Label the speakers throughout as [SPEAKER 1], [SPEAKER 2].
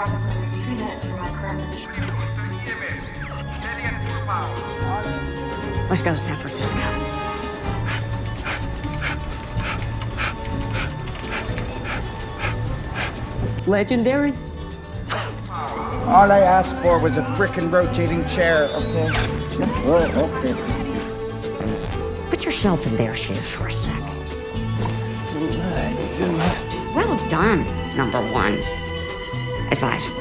[SPEAKER 1] approximately 3 minutes from my current position.
[SPEAKER 2] Let's go to San Francisco. Legendary?
[SPEAKER 3] All I asked for was a frickin' rotating chair, okay? Okay.
[SPEAKER 2] Put yourself in their shoes for a sec. Well done, number one advisor.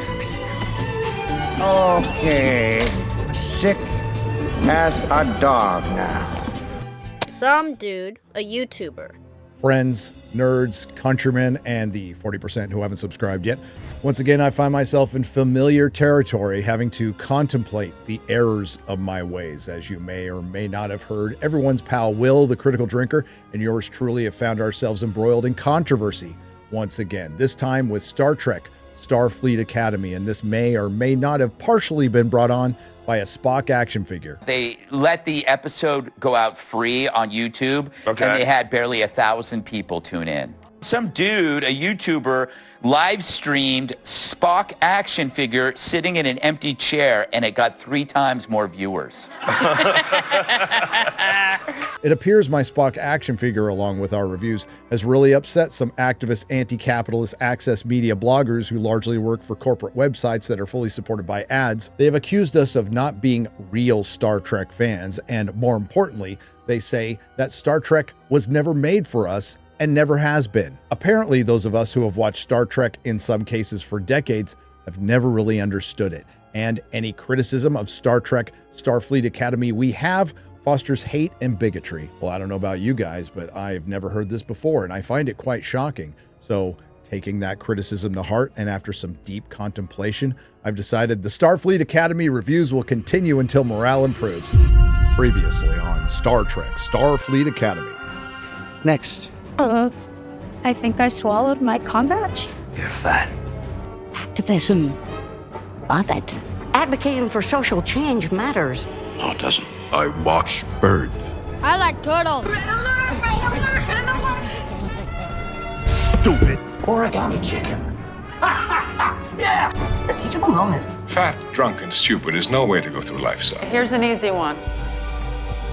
[SPEAKER 3] Okay. Sick as a dog now.
[SPEAKER 4] Some dude, a YouTuber.
[SPEAKER 5] Friends, nerds, countrymen, and the 40% who haven't subscribed yet. Once again, I find myself in familiar territory, having to contemplate the errors of my ways. As you may or may not have heard, everyone's pal Will, the critical drinker, and yours truly have found ourselves embroiled in controversy once again, this time with Star Trek, Starfleet Academy, and this may or may not have partially been brought on by a Spock action figure.
[SPEAKER 6] They let the episode go out free on YouTube, and they had barely 1,000 people tune in. Some dude, a YouTuber, live streamed Spock action figure sitting in an empty chair, and it got 3 times more viewers.
[SPEAKER 5] It appears my Spock action figure, along with our reviews, has really upset some activist anti-capitalist access media bloggers who largely work for corporate websites that are fully supported by ads. They have accused us of not being real Star Trek fans, and more importantly, they say that Star Trek was never made for us and never has been. Apparently, those of us who have watched Star Trek in some cases for decades have never really understood it. And any criticism of Star Trek, Starfleet Academy we have fosters hate and bigotry. Well, I don't know about you guys, but I've never heard this before, and I find it quite shocking. So, taking that criticism to heart, and after some deep contemplation, I've decided the Starfleet Academy reviews will continue until morale improves. Previously on Star Trek, Starfleet Academy.
[SPEAKER 3] Next.
[SPEAKER 7] I think I swallowed my comm badge.
[SPEAKER 3] You're fine.
[SPEAKER 2] Activism. Love it. Advocating for social change matters.
[SPEAKER 8] No, it doesn't. I watch birds.
[SPEAKER 4] I like turtles.
[SPEAKER 8] Stupid.
[SPEAKER 3] Origami chicken. Yeah! A teachable moment.
[SPEAKER 9] Fat, drunk, and stupid is no way to go through life, son.
[SPEAKER 10] Here's an easy one.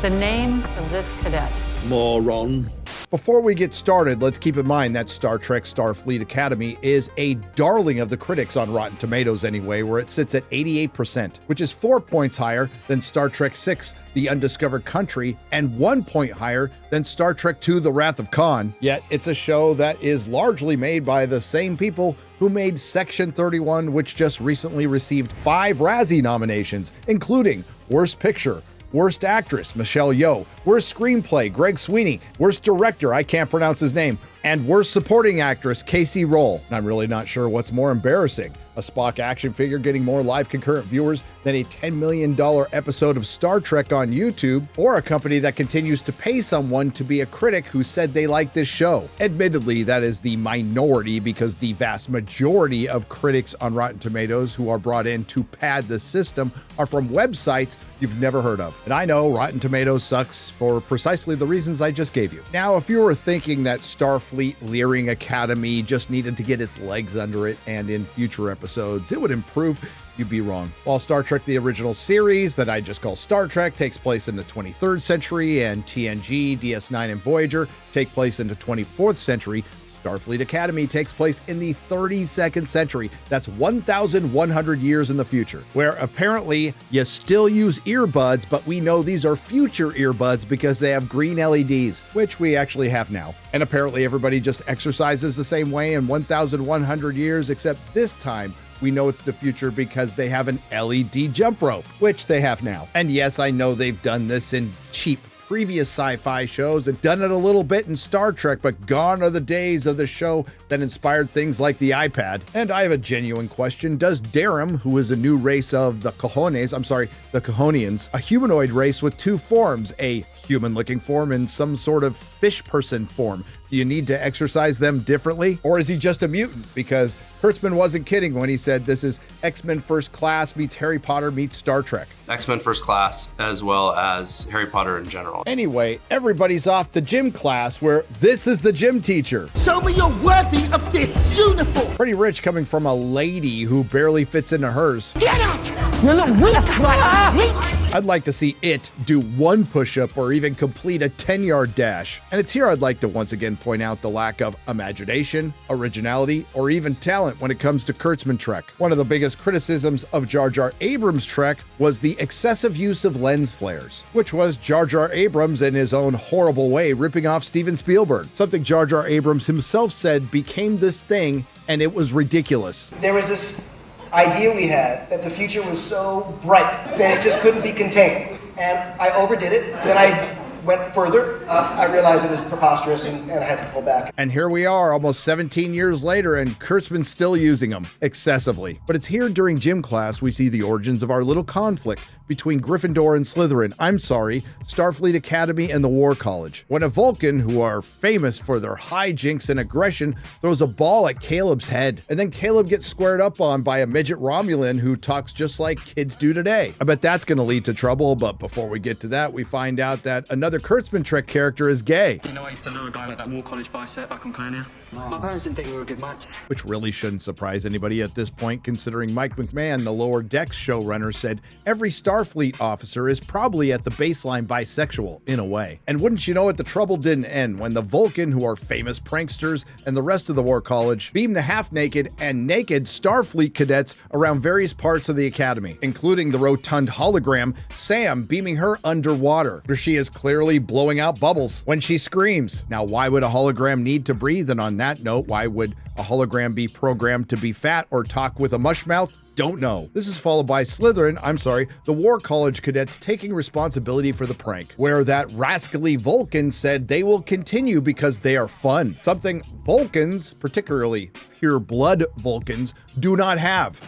[SPEAKER 10] The name of this cadet.
[SPEAKER 8] Moron.
[SPEAKER 5] Before we get started, let's keep in mind that Star Trek Starfleet Academy is a darling of the critics on Rotten Tomatoes anyway, where it sits at 88%, which is 4 points higher than Star Trek VI, The Undiscovered Country, and 1 point higher than Star Trek II, The Wrath of Khan. Yet it's a show that is largely made by the same people who made Section 31, which just recently received 5 Razzie nominations, including Worst Picture, Worst Actress, Michelle Yeoh. Worst Screenplay, Greg Sweeney. Worst Director, I can't pronounce his name. And Worst Supporting Actress, Casey Roll. I'm really not sure what's more embarrassing. A Spock action figure getting more live concurrent viewers than a $10 million episode of Star Trek on YouTube, or a company that continues to pay someone to be a critic who said they liked this show. Admittedly, that is the minority, because the vast majority of critics on Rotten Tomatoes who are brought in to pad the system are from websites you've never heard of. And I know Rotten Tomatoes sucks for precisely the reasons I just gave you. Now, if you were thinking that Starfleet Learing Academy just needed to get its legs under it and in future episodes it would improve, you'd be wrong. While Star Trek the original series, that I just call Star Trek, takes place in the 23rd century, and TNG, DS9, and Voyager take place in the 24th century, Starfleet Academy takes place in the 32nd century. That's 1,100 years in the future, where apparently you still use earbuds, but we know these are future earbuds because they have green LEDs, which we actually have now. And apparently everybody just exercises the same way in 1,100 years, except this time we know it's the future because they have an LED jump rope, which they have now. And yes, I know they've done this in cheap previous sci-fi shows and done it a little bit in Star Trek, but gone are the days of the show that inspired things like the iPad. And I have a genuine question. Does Darum, who is a new race of the Cahonians, a humanoid race with 2 forms, a human-looking form and some sort of fish person form, do you need to exercise them differently? Or is he just a mutant? Because Kurtzman wasn't kidding when he said this is X-Men First Class meets Harry Potter meets Star Trek.
[SPEAKER 11] X-Men First Class, as well as Harry Potter in general.
[SPEAKER 5] Anyway, everybody's off to gym class where this is the gym teacher.
[SPEAKER 11] Show me you're worthy of this uniform.
[SPEAKER 5] Pretty rich coming from a lady who barely fits into hers.
[SPEAKER 11] Get up! You look weak, right? Weak.
[SPEAKER 5] I'd like to see it do one push-up or even complete a 10-yard dash. And it's here I'd like to once again point out the lack of imagination, originality, or even talent when it comes to Kurtzman Trek. One of the biggest criticisms of Jar Jar Abrams' Trek was the excessive use of lens flares, which was Jar Jar Abrams in his own horrible way ripping off Steven Spielberg. Something Jar Jar Abrams himself said became this thing, and it was ridiculous.
[SPEAKER 12] There was this idea we had that the future was so bright that it just couldn't be contained. And I overdid it. Then I went further. I realized it was preposterous and I had to pull back.
[SPEAKER 5] And here we are almost 17 years later and Kurtzman's still using them excessively. But it's here during gym class we see the origins of our little conflict between Gryffindor and Slytherin. Starfleet Academy and the War College. When a Vulcan, who are famous for their hijinks and aggression, throws a ball at Caleb's head. And then Caleb gets squared up on by a midget Romulan who talks just like kids do today. I bet that's going to lead to trouble, but before we get to that, we find out that another Kurtzman Trek character is gay.
[SPEAKER 13] You know, I used to know a guy like that War College bicep back on Colonia. My parents didn't think we were a good match.
[SPEAKER 5] Which really shouldn't surprise anybody at this point, considering Mike McMahon, the Lower Decks showrunner, said every Starfleet officer is probably at the baseline bisexual, in a way. And wouldn't you know it, the trouble didn't end when the Vulcan, who are famous pranksters, and the rest of the War College beamed the half-naked and naked Starfleet cadets around various parts of the Academy, including the rotund hologram, Sam beaming her underwater, where she is clearly blowing out bubbles when she screams. Now, why would a hologram need to breathe? And on that note, why would a hologram be programmed to be fat or talk with a mush mouth? Don't know. This is followed by the War College cadets taking responsibility for the prank, where that rascally Vulcan said they will continue because they are fun. Something Vulcans, particularly pure blood Vulcans, do not have.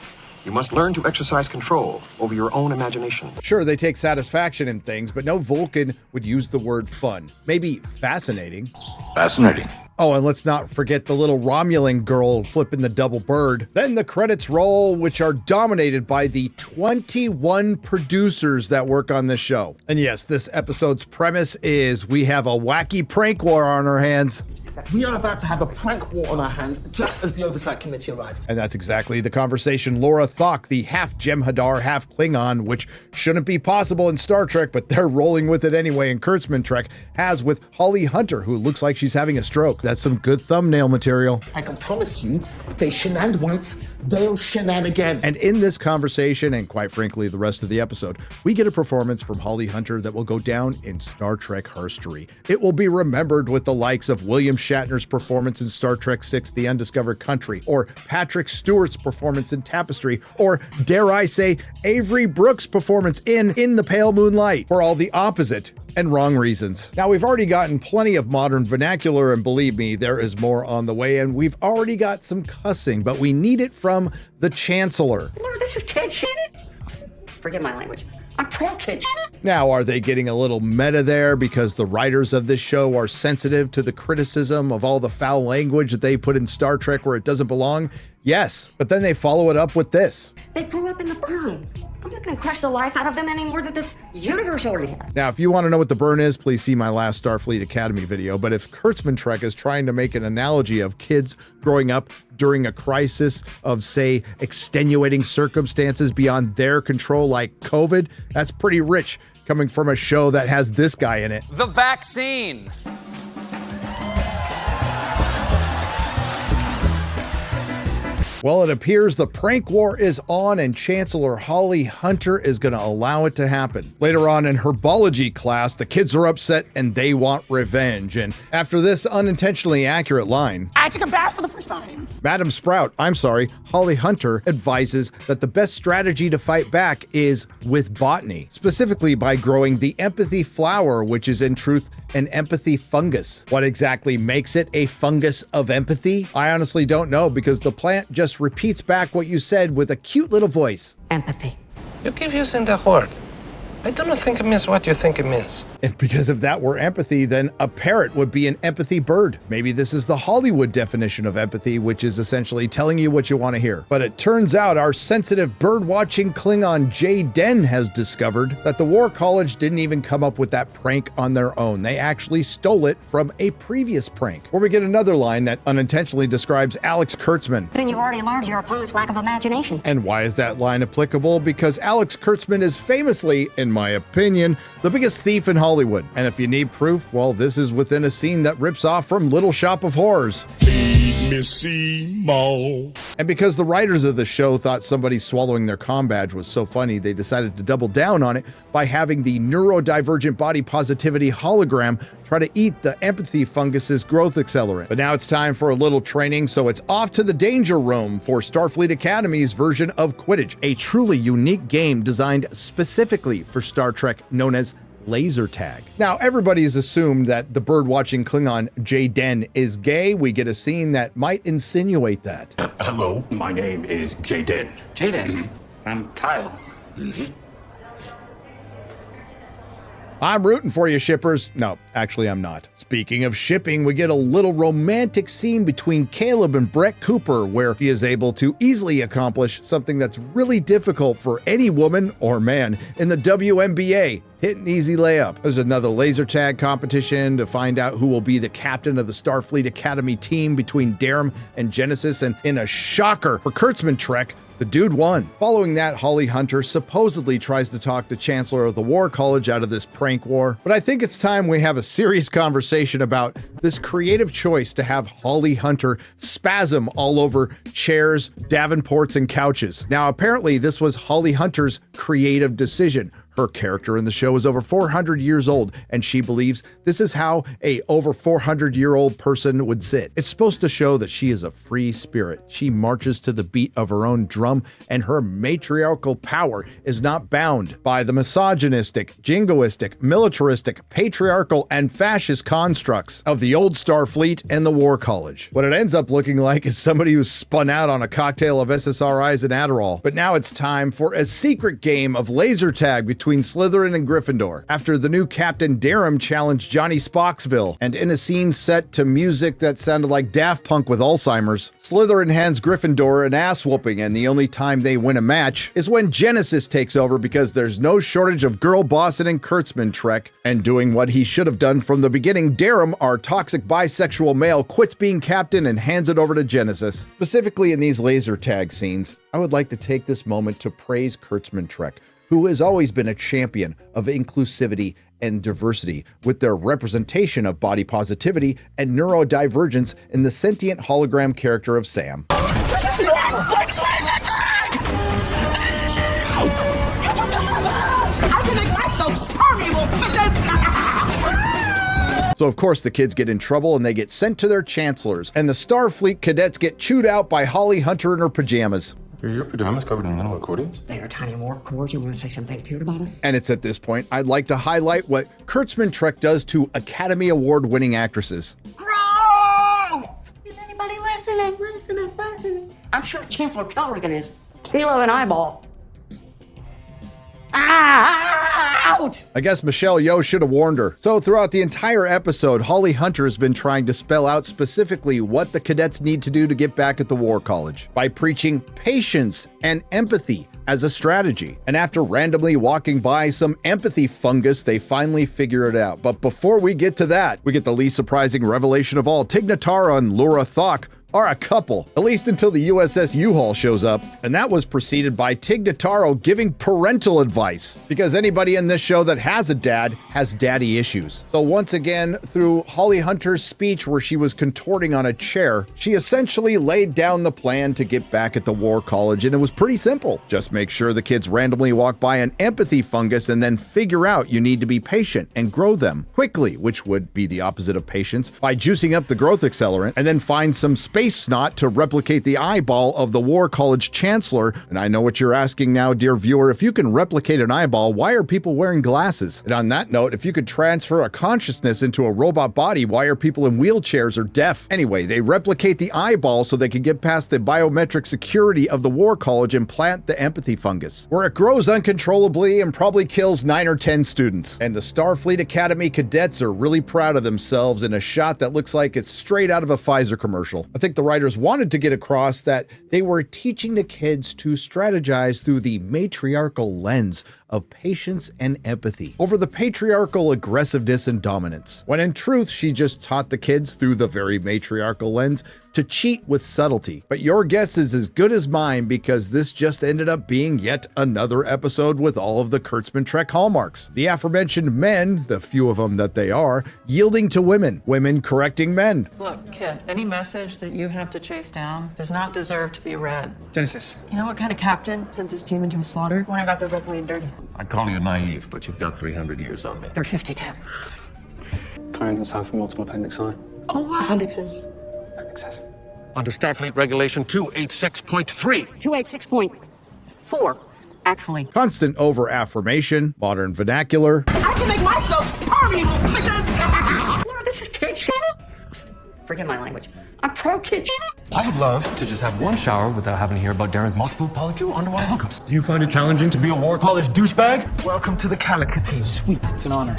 [SPEAKER 14] You must learn to exercise control over your own imagination.
[SPEAKER 5] Sure, they take satisfaction in things, but no Vulcan would use the word fun. Maybe fascinating.
[SPEAKER 8] Fascinating.
[SPEAKER 5] Oh, and let's not forget the little Romulan girl flipping the double bird. Then the credits roll, which are dominated by the 21 producers that work on this show. And yes, this episode's premise is we have a wacky prank war on our hands.
[SPEAKER 11] We are about to have a prank war on our hands just as the Oversight Committee arrives.
[SPEAKER 5] And that's exactly the conversation Laura Thok, the half Jem'Hadar, half Klingon, which shouldn't be possible in Star Trek, but they're rolling with it anyway in Kurtzman Trek, has with Holly Hunter, who looks like she's having a stroke. That's some good thumbnail material.
[SPEAKER 11] I can promise you, they shenaned once, they'll shenan again.
[SPEAKER 5] And in this conversation, and quite frankly, the rest of the episode, we get a performance from Holly Hunter that will go down in Star Trek history. It will be remembered with the likes of William Shatner's performance in Star Trek VI, The Undiscovered Country, or Patrick Stewart's performance in Tapestry, or, dare I say, Avery Brooks' performance in the Pale Moonlight, for all the opposite and wrong reasons. Now, we've already gotten plenty of modern vernacular, and believe me, there is more on the way, and we've already got some cussing, but we need it from the Chancellor.
[SPEAKER 15] Lord, this is kid shit. Forgive my language. I'm pro-kid shit.
[SPEAKER 5] Now, are they getting a little meta there because the writers of this show are sensitive to the criticism of all the foul language that they put in Star Trek where it doesn't belong? Yes, but then they follow it up with this.
[SPEAKER 15] They grew up in the burn. I'm not going to crush the life out of them any more than the universe already has.
[SPEAKER 5] Now, if you want to know what the burn is, please see my last Starfleet Academy video. But if Kurtzman Trek is trying to make an analogy of kids growing up during a crisis of, say, extenuating circumstances beyond their control like COVID, that's pretty rich coming from a show that has this guy in it.
[SPEAKER 16] The vaccine.
[SPEAKER 5] Well, it appears the prank war is on and Chancellor Holly Hunter is going to allow it to happen. Later on in herbology class, the kids are upset and they want revenge. And after this unintentionally accurate line,
[SPEAKER 11] I took a bath for the first time.
[SPEAKER 5] Madam Sprout, Holly Hunter advises that the best strategy to fight back is with botany, specifically by growing the empathy flower, which is in truth an empathy fungus. What exactly makes it a fungus of empathy? I honestly don't know, because the plant just repeats back what you said with a cute little voice.
[SPEAKER 15] Empathy.
[SPEAKER 17] You keep using the word.
[SPEAKER 16] I don't think it means what you think it means.
[SPEAKER 5] And because if that were empathy, then a parrot would be an empathy bird. Maybe this is the Hollywood definition of empathy, which is essentially telling you what you want to hear. But it turns out our sensitive bird-watching Klingon Jaden has discovered that the War College didn't even come up with that prank on their own. They actually stole it from a previous prank, where we get another line that unintentionally describes Alex Kurtzman.
[SPEAKER 15] Then you've already learned your opponent's lack of imagination.
[SPEAKER 5] And why is that line applicable? Because Alex Kurtzman is famously, in my opinion, the biggest thief in Hollywood. And if you need proof, well, this is within a scene that rips off from Little Shop of Horrors. And because the writers of the show thought somebody swallowing their comm badge was so funny, they decided to double down on it by having the neurodivergent body positivity hologram try to eat the empathy fungus's growth accelerant. But now it's time for a little training, so it's off to the danger room for Starfleet Academy's version of Quidditch, a truly unique game designed specifically for Star Trek known as laser tag. Now, everybody has assumed that the bird-watching Klingon Jaden is gay. We get a scene that might insinuate that.
[SPEAKER 8] Hello, my name is Jaden.
[SPEAKER 13] Jaden. I'm Kyle.
[SPEAKER 5] I'm rooting for you, shippers. No, actually, I'm not. Speaking of shipping, we get a little romantic scene between Caleb and Brett Cooper, where he is able to easily accomplish something that's really difficult for any woman or man in the WNBA. Hit an easy layup. There's another laser tag competition to find out who will be the captain of the Starfleet Academy team between Darum and Genesis, and in a shocker for Kurtzman Trek, the dude won. Following that, Holly Hunter supposedly tries to talk the Chancellor of the War College out of this prank war. But I think it's time we have a serious conversation about this creative choice to have Holly Hunter spasm all over chairs, davenports, and couches. Now, apparently this was Holly Hunter's creative decision. Her character in the show is over 400 years old, and she believes this is how a over 400-year-old person would sit. It's supposed to show that she is a free spirit. She marches to the beat of her own drum, and her matriarchal power is not bound by the misogynistic, jingoistic, militaristic, patriarchal, and fascist constructs of the old Starfleet and the War College. What it ends up looking like is somebody who's spun out on a cocktail of SSRIs and Adderall. But now it's time for a secret game of laser tag between Slytherin and Gryffindor, after the new Captain Darum challenged Johnny Spocksville, and in a scene set to music that sounded like Daft Punk with Alzheimer's, Slytherin hands Gryffindor an ass whooping, and the only time they win a match is when Genesis takes over, because there's no shortage of girl bossing in Kurtzman Trek, and doing what he should have done from the beginning, Darum, our toxic bisexual male, quits being captain and hands it over to Genesis. Specifically in these laser tag scenes, I would like to take this moment to praise Kurtzman Trek, who has always been a champion of inclusivity and diversity, with their representation of body positivity and neurodivergence in the sentient hologram character of Sam. So of course the kids get in trouble and they get sent to their chancellors, and the Starfleet cadets get chewed out by Holly Hunter in her pajamas.
[SPEAKER 9] Are your pajamas covered in little accordions?
[SPEAKER 15] They are tiny war cords. You want to say something cute about us?
[SPEAKER 5] And it's at this point I'd like to highlight what Kurtzman Trek does to Academy Award-winning actresses.
[SPEAKER 15] Is anybody listening? I'm sure Chancellor Kelrigan is. Kilo of an eyeball. Out!
[SPEAKER 5] I guess Michelle Yeoh should have warned her. So throughout the entire episode, Holly Hunter has been trying to spell out specifically what the cadets need to do to get back at the War College by preaching patience and empathy as a strategy. And after randomly walking by some empathy fungus, they finally figure it out. But before we get to that, we get the least surprising revelation of all. Tig Notaro and Laura Thok are a couple, at least until the USS U-Haul shows up, and that was preceded by Tig Notaro giving parental advice, because anybody in this show that has a dad has daddy issues. So once again, through Holly Hunter's speech where she was contorting on a chair, she essentially laid down the plan to get back at the War College, and it was pretty simple. Just make sure the kids randomly walk by an empathy fungus and then figure out you need to be patient and grow them quickly, which would be the opposite of patience, by juicing up the growth accelerant, and then find some space space snot to replicate the eyeball of the War College Chancellor. And I know what you're asking now, dear viewer. If you can replicate an eyeball, why are people wearing glasses? And on that note, if you could transfer a consciousness into a robot body, why are people in wheelchairs or deaf? Anyway, they replicate the eyeball so they can get past the biometric security of the War College and plant the empathy fungus, where it grows uncontrollably and probably kills 9 or 10 students. And the Starfleet Academy cadets are really proud of themselves in a shot that looks like it's straight out of a Pfizer commercial. I think the writers wanted to get across that they were teaching the kids to strategize through the matriarchal lens of patience and empathy over the patriarchal aggressiveness and dominance, when in truth she just taught the kids through the very matriarchal lens to cheat with subtlety. But your guess is as good as mine, because this just ended up being yet another episode with all of the Kurtzman Trek hallmarks. The aforementioned men, the few of them that they are, yielding to women, women correcting men.
[SPEAKER 10] Look, kid, any message that you have to chase down does not deserve to be read.
[SPEAKER 13] Genesis.
[SPEAKER 15] You know what kind of captain sends his team into a slaughter? When I got their book made dirty.
[SPEAKER 9] I'd call you naive, but you've got 300 years on me.
[SPEAKER 15] 352.
[SPEAKER 13] Client has had multiple appendix I.
[SPEAKER 15] Oh, wow. Appendixes.
[SPEAKER 13] Appendixes.
[SPEAKER 8] Under Starfleet Regulation 286.3.
[SPEAKER 15] 286.4, actually.
[SPEAKER 5] Constant over-affirmation, modern vernacular.
[SPEAKER 15] I can make myself permeable because... No, this is kid shit. Forgive my language. I'm pro kid shit.
[SPEAKER 9] I would love to just have one shower without having to hear about Darren's multiple polycule underwater hookups. Do you find it challenging to be a War College douchebag?
[SPEAKER 11] Welcome to the Calicut team. Sweet, it's an honor.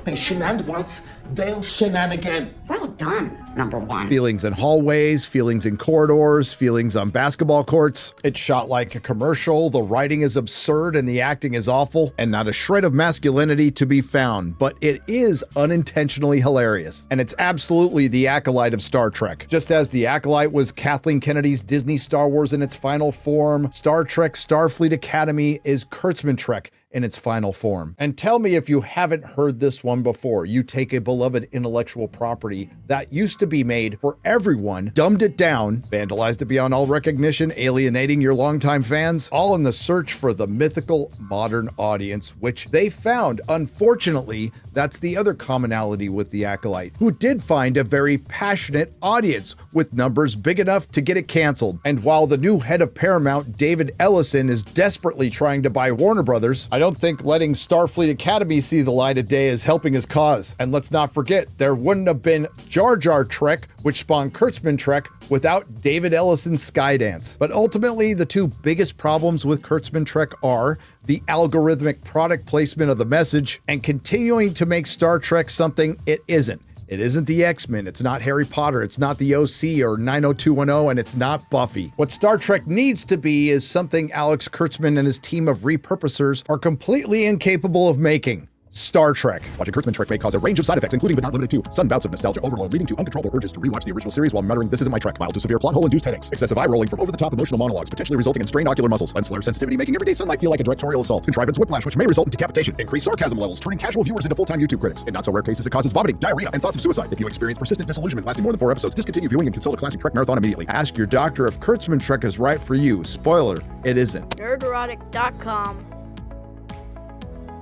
[SPEAKER 11] They shenaned once, they'll shenan again.
[SPEAKER 15] Well done, number one.
[SPEAKER 5] Feelings in hallways, feelings in corridors, feelings on basketball courts. It's shot like a commercial, the writing is absurd and the acting is awful, and not a shred of masculinity to be found, but it is unintentionally hilarious. And it's absolutely the Acolyte of Star Trek. Just as the Acolyte was Kathleen Kennedy's Disney Star Wars in its final form, Star Trek Starfleet Academy is Kurtzman Trek in its final form. And tell me if you haven't heard this one before. You take a beloved intellectual property that used to be made for everyone, dumbed it down, vandalized it beyond all recognition, alienating your longtime fans, all in the search for the mythical modern audience, which they found. Unfortunately, that's the other commonality with the Acolyte, who did find a very passionate audience with numbers big enough to get it canceled. And while the new head of Paramount, David Ellison, is desperately trying to buy Warner Brothers, I don't think letting Starfleet Academy see the light of day is helping his cause. And let's not forget, there wouldn't have been Jar Jar Trek, which spawned Kurtzman Trek, without David Ellison's Skydance. But ultimately, the two biggest problems with Kurtzman Trek are the algorithmic product placement of the message and continuing to make Star Trek something it isn't. It isn't the X-Men, it's not Harry Potter, it's not the OC or 90210, and it's not Buffy. What Star Trek needs to be is something Alex Kurtzman and his team of repurposers are completely incapable of making. Star Trek. Watching Kurtzman Trek may cause a range of side effects, including but not limited to sudden bouts of nostalgia overload, leading to uncontrollable urges to rewatch the original series while muttering, "This isn't my Trek," mild to severe plot hole-induced headaches, excessive eye-rolling from over-the-top emotional monologues, potentially resulting in strained ocular muscles, lens flare sensitivity making everyday sunlight feel like a directorial assault, contrivance whiplash which may result in decapitation, increased sarcasm levels turning casual viewers into full-time YouTube critics. In not-so-rare cases, it causes vomiting, diarrhea, and thoughts of suicide. If you experience persistent disillusionment lasting more than 4 episodes, discontinue viewing and consult a classic Trek marathon immediately. Ask your doctor if Kurtzman Trek is right for you. Spoiler, it isn't.
[SPEAKER 4] Nerdrotic.com.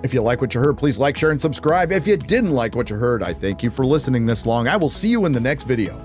[SPEAKER 5] If you like what you heard, please like, share, and subscribe. If you didn't like what you heard, I thank you for listening this long. I will see you in the next video.